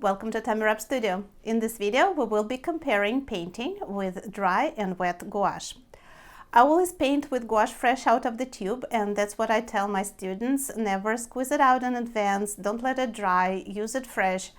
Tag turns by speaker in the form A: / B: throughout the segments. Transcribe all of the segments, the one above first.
A: welcome to Tamirab Studio. In this video we will be comparing painting with dry and wet gouache. I always paint with gouache fresh out of the tube, and that's what I tell my students: never squeeze it out in advance, don't let it dry, use it fresh.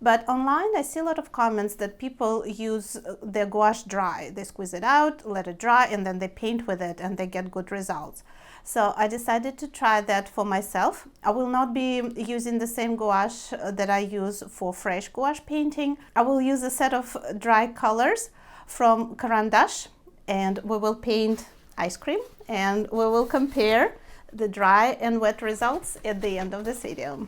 A: But online I see a lot of comments that people use their gouache dry. They squeeze it out, let it dry, and then they paint with it and they get good results. So I decided to try that for myself. I will not be using the same gouache that I use for fresh gouache painting. I will use a set of dry colors from Carandash, and we will paint ice cream, and we will compare the dry and wet results at the end of this video.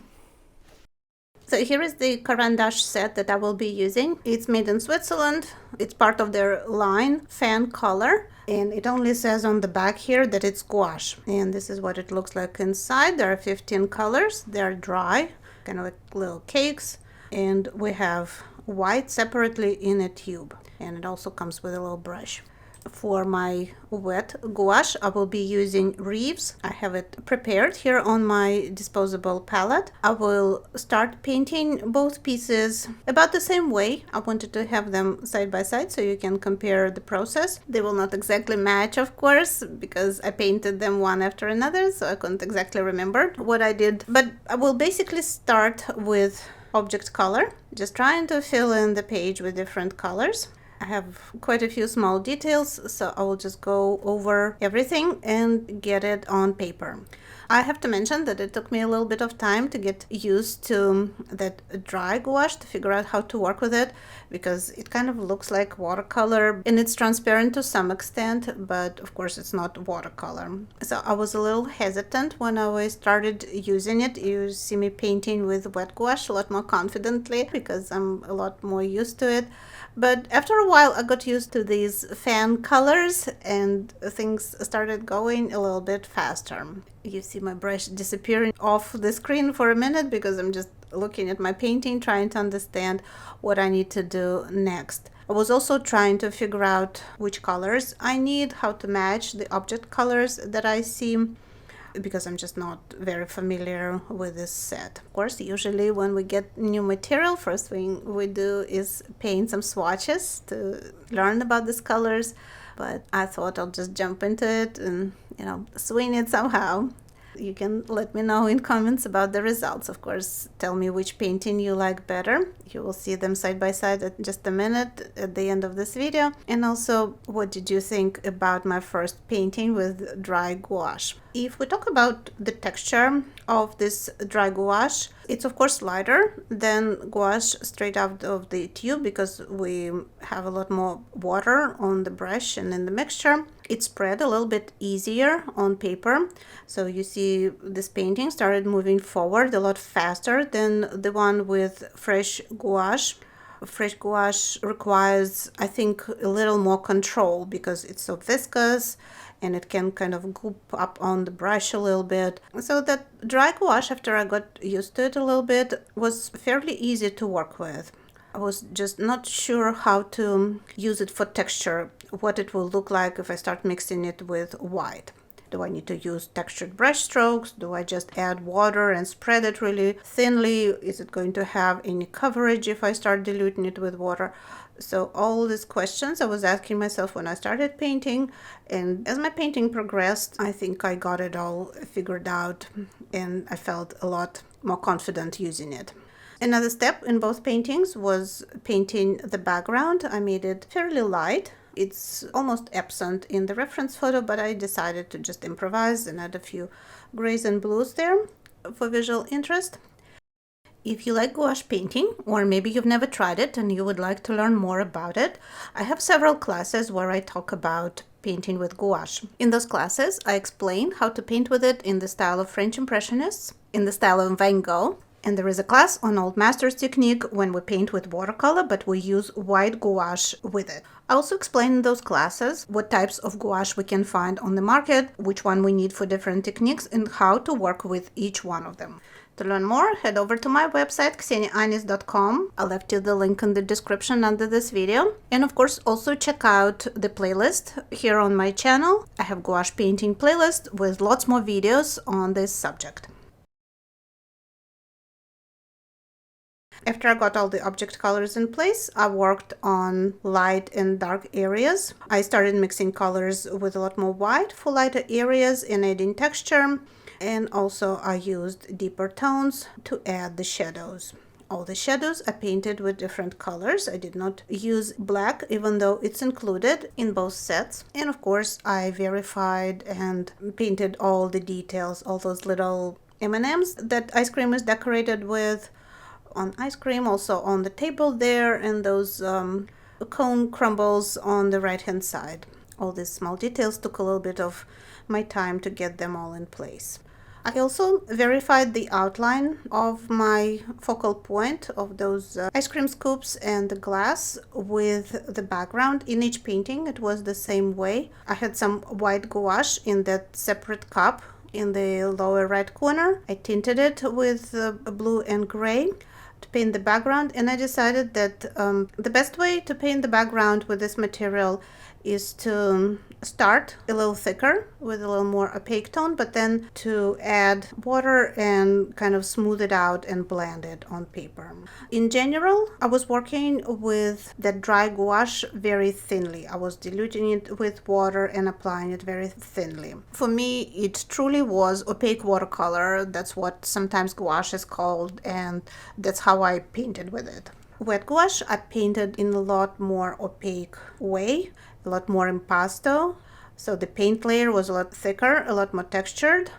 A: So here is the Carandash set that I will be using. It's made in Switzerland. It's part of their line Fan Color, and it only says on the back here that it's gouache. And this is what it looks like inside. There are 15 colors. They're dry, kind of like little cakes. And we have white separately in a tube. And it also comes with a little brush. For my wet gouache, I will be using Reeves. I have it prepared here on my disposable palette. I will start painting both pieces about the same way. I wanted to have them side by side so you can compare the process. They will not exactly match, of course, because I painted them one after another, so I couldn't exactly remember what I did. But I will basically start with object color, just trying to fill in the page with different colors. I have quite a few small details, so I will just go over everything and get it on paper. I have to mention that it took me a little bit of time to get used to that dry gouache, to figure out how to work with it, because it kind of looks like watercolor and it's transparent to some extent, but of course it's not watercolor. So I was a little hesitant when I started using it. You see me painting with wet gouache a lot more confidently because I'm a lot more used to it. But after a while I got used to these fan colors and things started going a little bit faster. You see my brush disappearing off the screen for a minute because I'm just looking at my painting, trying to understand what I need to do next. I was also trying to figure out which colors I need, how to match the object colors that I see, because I'm just not very familiar with this set. Of course, usually when we get new material, first thing we do is paint some swatches to learn about these colors, but I thought I'll just jump into it and, swing it somehow. You can let me know in comments about the results. Of course, tell me which painting you like better. You will see them side by side at just a minute at the end of this video. And also, what did you think about my first painting with dry gouache? If we talk about the texture of this dry gouache, it's of course lighter than gouache straight out of the tube because we have a lot more water on the brush and in the mixture. It spread a little bit easier on paper. So you see this painting started moving forward a lot faster than the one with fresh gouache. Fresh gouache requires, I think, a little more control because it's so viscous and it can kind of goop up on the brush a little bit. So that dry gouache, after I got used to it a little bit, was fairly easy to work with. I was just not sure how to use it for texture, what it will look like if I start mixing it with white. Do I need to use textured brush strokes? Do I just add water and spread it really thinly? Is it going to have any coverage if I start diluting it with water? So all these questions I was asking myself when I started painting, and as my painting progressed, I think I got it all figured out and I felt a lot more confident using it. Another step in both paintings was painting the background. I made it fairly light. It's almost absent in the reference photo, but I decided to just improvise and add a few grays and blues there for visual interest. If you like gouache painting, or maybe you've never tried it and you would like to learn more about it, I have several classes where I talk about painting with gouache. In those classes, I explain how to paint with it in the style of French Impressionists, in the style of Van Gogh, and there is a class on Old Masters technique when we paint with watercolor, but we use white gouache with it. I also explain in those classes what types of gouache we can find on the market, which one we need for different techniques, and how to work with each one of them. To learn more, head over to my website, kseniaanis.com. I left you the link in the description under this video. And of course, also check out the playlist here on my channel. I have gouache painting playlist with lots more videos on this subject. After I got all the object colors in place, I worked on light and dark areas. I started mixing colors with a lot more white for lighter areas and adding texture. And also I used deeper tones to add the shadows. All the shadows I painted with different colors. I did not use black, even though it's included in both sets. And of course, I verified and painted all the details, all those little M&Ms that ice cream is decorated with on ice cream, also on the table there, and those cone crumbles on the right hand side. All these small details took a little bit of my time to get them all in place. I also verified the outline of my focal point of those ice cream scoops and the glass with the background. In each painting it was the same way. I had some white gouache in that separate cup in the lower right corner. I tinted it with blue and gray to paint the background, and I decided that the best way to paint the background with this material is to start a little thicker with a little more opaque tone, but then to add water and kind of smooth it out and blend it on paper. In general, I was working with that dry gouache very thinly. I was diluting it with water and applying it very thinly. For me, it truly was opaque watercolor. That's what sometimes gouache is called, and that's how I painted with it. Wet gouache I painted in a lot more opaque way, a lot more impasto, so the paint layer was a lot thicker, a lot more textured,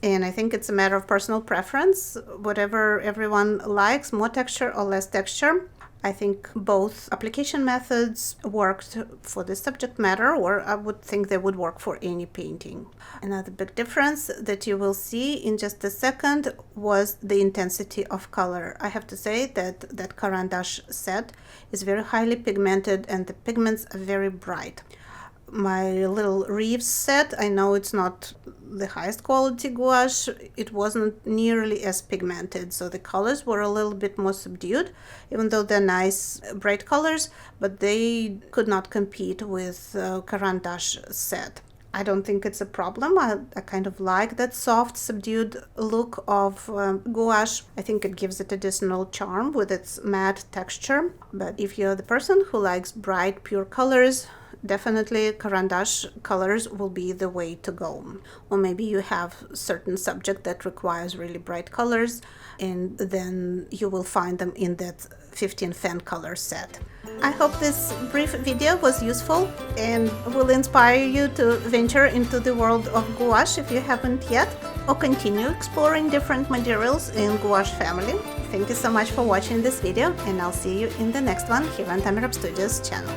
A: and I think it's a matter of personal preference, whatever everyone likes, more texture or less texture. I think both application methods worked for the subject matter, or I would think they would work for any painting. Another big difference that you will see in just a second was the intensity of color. I have to say that that Caran d'Ache set is very highly pigmented and the pigments are very bright. My little Reeves set, I know it's not the highest quality gouache, it wasn't nearly as pigmented, so the colors were a little bit more subdued, even though they're nice bright colors, but they could not compete with Caran d'Ache set. I don't think it's a problem. I kind of like that soft, subdued look of gouache. I think it gives it additional charm with its matte texture. But if you're the person who likes bright, pure colors, definitely Caran d'Ache colors will be the way to go. Or maybe you have certain subject that requires really bright colors, and then you will find them in that 15 fan color set. I hope this brief video was useful and will inspire you to venture into the world of gouache if you haven't yet, or continue exploring different materials in gouache family. Thank you so much for watching this video, and I'll see you in the next one here on Time Studios channel.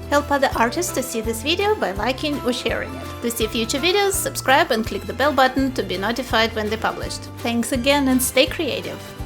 A: Help other artists to see this video by liking or sharing it. To see future videos, subscribe and click the bell button to be notified when they're published. Thanks again and stay creative!